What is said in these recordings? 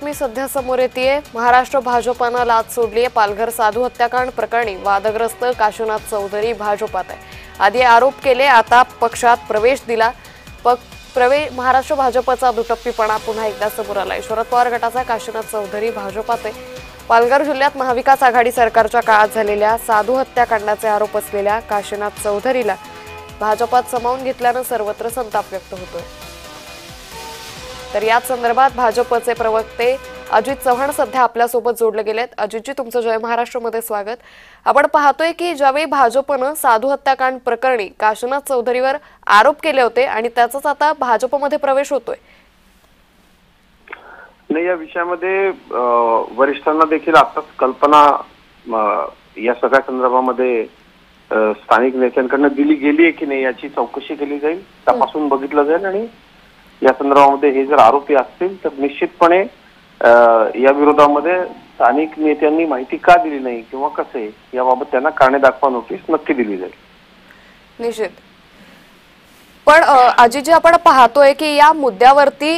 बातमी सध्या समोर येतेय। महाराष्ट्र भाजपानं लाच सोडली आहे। पालघर साधू हत्याकांड प्रकरणी वादग्रस्त काशीनाथ चौधरी भाजपात आहे। आधी आरोप केले, आता पक्षात प्रवेश दिला। महाराष्ट्र भाजपचा दुटप्पीपणा पुन्हा एकदा समोर आलाय। शरद पवार गटाचा काशीनाथ चौधरी भाजपात आहे। पालघर जिल्ह्यात महाविकास आघाडी सरकारच्या काळात झालेल्या साधू हत्याकांडाचे आरोप असलेल्या काशीनाथ चौधरीला भाजपात सामावून घेतल्याने सर्वत्र संताप व्यक्त होतोय। तर याच संदर्भात भाजपचे प्रवक्ते अजित चव्हाण सध्या आपल्या सोबत जोडले गेलेत। अजितजी, तुमचं जय महाराष्ट्र मध्ये स्वागत। आपण पाहतोय की ज्यावेळी भाजपनं साधू हत्याकांड प्रकरणी काशीनाथ चौधरीवर आरोप केले होते आणि त्याचाच आता भाजपमध्ये प्रवेश होतोय। नाही, या विषयामध्ये वरिष्ठांना देखील आताच कल्पना या सगळ्या संदर्भामध्ये स्थानिक नेत्यांकडून दिली गेली आहे की नाही याची चौकशी केली जाईल, तपासून बघितलं जाईल आणि या संदर्भामध्ये हे जर आरोपी असतील तर निश्चितपणे या विरोधामध्ये स्थानिक नेत्यांनी माहिती का दिली नाही किंवा कसे याबाबत त्यांना कारणे दाखवा नोटीस नक्की दिली जाईल। निश्चित। पण अजितजी, आपण पाहतोय की या मुद्द्यावरती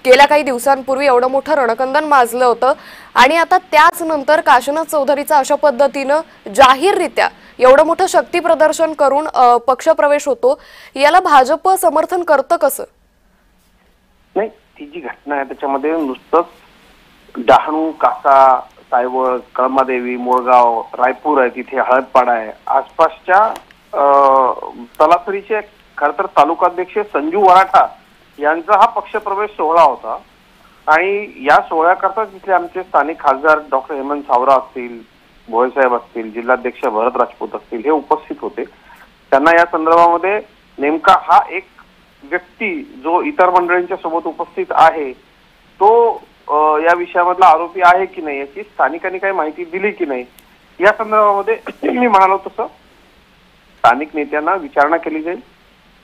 गेल्या काही दिवसांपूर्वी एवढं मोठं रणकंदन माजलं होतं आणि आता त्याच नंतर काशीनाथ चौधरीचा अशा पद्धतीनं जाहीररित्या एवढं मोठं शक्ती प्रदर्शन करून पक्षप्रवेश होतो, याला भाजप समर्थन करतं कसं? नाही, ती जी घटना आहे त्याच्यामध्ये नुसतंच डहाणू, कासा, सायवळ, कळमादेवी, मोळगाव, रायपूर आहे, तिथे हळदपाडा आहे, आसपासच्या तलासरीचे खर तर तालुकाध्यक्ष संजू वराठा यांचा हा पक्षप्रवेश सोहळा होता आणि या सोहळ्याकरता तिथले आमचे स्थानिक खासदार डॉक्टर हेमंत सावरा असतील, भोळेसाहेब असतील, जिल्हाध्यक्ष भरत राजपूत असतील, हे उपस्थित होते। त्यांना या संदर्भामध्ये नेमका हा एक व्यक्ती जो इतर मंडळींच्या सोबत उपस्थित आहे तो या विषयामधला आरोपी आहे की नाही याची स्थानिकांनी काही माहिती दिली की नाही या संदर्भामध्ये मी म्हणालो तसं स्थानिक नेत्यांना विचारणा केली जाईल।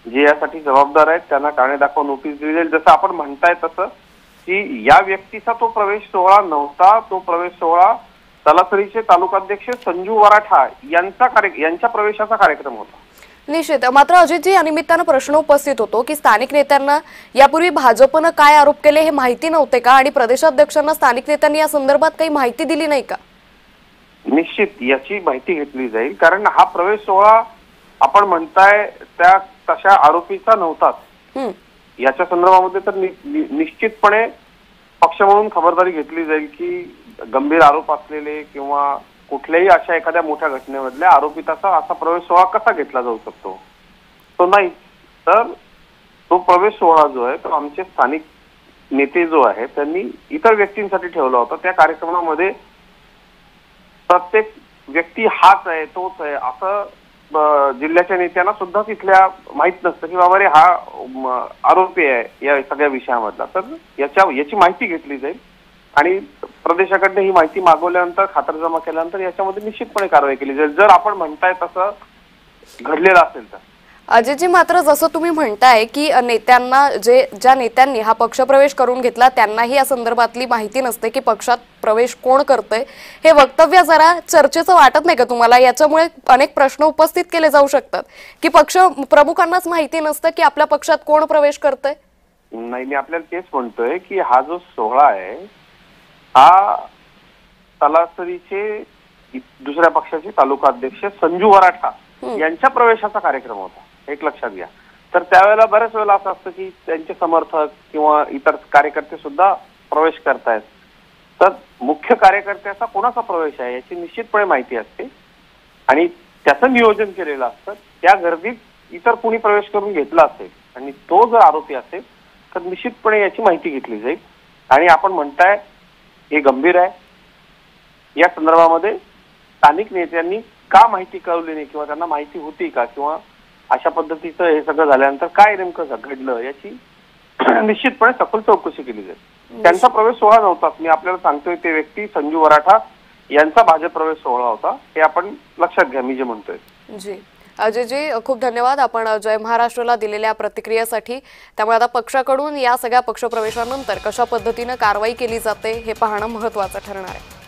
जे यासाठी जबाबदार आहेत त्यांना कारणे दाखवा नोटीस दिली जाईल। जसं आपण म्हणताय तसं की या व्यक्तीचा तो प्रवेश सोहळा नव्हता, तो प्रवेश सोहळा तलासरीचे तालुकाध्यक्ष संजू वराठा यांच्या प्रवेशाचा कार्यक्रम होता। निश्चित। मात्र अजितजी, या निमित्तानं प्रश्न उपस्थित होतो की स्थानिक नेत्यांना यापूर्वी भाजपनं काय आरोप केले हे माहिती नव्हते का आणि प्रदेशाध्यक्षांना स्थानिक नेत्यांनी या संदर्भात काही माहिती दिली नाही का? निश्चित याची माहिती घेतली जाईल, कारण हा प्रवेश सोहळा आपण म्हणताय त्या तशा आरोपीचा नव्हताच। याच्या संदर्भामध्ये तर निश्चितपणे पक्ष म्हणून खबरदारी घेतली जाईल की गंभीर आरोप असलेले किंवा कुठल्याही अशा एखाद्या मोठ्या घटनेमधल्या आरोपिताचा असा प्रवेश सोहळा कसा घेतला जाऊ शकतो, तो नाही। तर तो प्रवेश सोहळा जो आहे तो आमचे स्थानिक नेते जो आहे त्यांनी इतर व्यक्तींसाठी ठेवला होता। त्या कार्यक्रमामध्ये प्रत्येक व्यक्ती हाच आहे, तोच आहे असं जिल्ह्याच्या नेत्यांना सुद्धा तिथल्या माहित नसतं की बाबा रे हा आरोपी आहे या सगळ्या विषयामधला। तर याची माहिती घेतली जाईल आणि प्रदेशाकडनं ही माहिती मागवल्यानंतर खातरजमा केल्यानंतर याच्यामध्ये निश्चितपणे कारवाई केली जाईल जर आपण म्हणताय तसं घडलेलं असेल तर। अजितजी, मात्र जसं तुम्ही म्हणताय की नेत्यांना ज्या नेत्यांनी हा पक्षप्रवेश करून घेतला त्यांनाही या संदर्भातली माहिती नसते की पक्षात प्रवेश कोण करतंय, हे वक्तव्य जरा चर्चेचं वाटत नाही का तुम्हाला? याच्यामुळे अनेक प्रश्न उपस्थित केले जाऊ शकतात की पक्ष प्रमुखांनाच माहिती नसतं की आपल्या पक्षात कोण प्रवेश करतंय। नाही, मी आपल्याला तेच म्हणतोय की हा जो सोहळा आहे हा तलासरीचे दुसऱ्या पक्षाचे तालुका अध्यक्ष संजू वराठा यांच्या प्रवेशाचा कार्यक्रम होता, एक लक्षात घ्या। तर त्यावेळेला बऱ्याच वेळेला असं असतं की त्यांचे समर्थक किंवा इतर कार्यकर्ते सुद्धा प्रवेश करतायत, तर मुख्य कार्यकर्त्याचा कोणाचा प्रवेश आहे याची निश्चितपणे माहिती असते आणि त्याचं नियोजन केलेलं असतं। त्या गर्दीत इतर कुणी प्रवेश करून घेतला असेल आणि तो जर आरोपी असेल तर निश्चितपणे याची माहिती घेतली जाईल आणि आपण म्हणताय हे गंभीर आहे। या संदर्भामध्ये स्थानिक नेत्यांनी का माहिती कळवली नाही किंवा त्यांना माहिती होती का किंवा अशा पद्धतीचं हे सगळं झाल्यानंतर काय नेमकं घडलं याची निश्चितपणे सखोल चौकशी केली जाईल। त्यांचा प्रवेश सोहळा नव्हताच, मी आपल्याला सांगतोय ते व्यक्ती संजू वराठा यांचा भाजप प्रवेश सोहळा होता, हे आपण लक्षात घ्या मी जे म्हणतोय। जी अजयजी, खूप धन्यवाद आपण जय महाराष्ट्राला दिलेल्या प्रतिक्रियेसाठी। त्यामुळे आता पक्षाकडून या सगळ्या पक्षप्रवेशानंतर कशा पद्धतीने कारवाई केली जाते हे पाहणं महत्त्वाचं ठरणार आहे।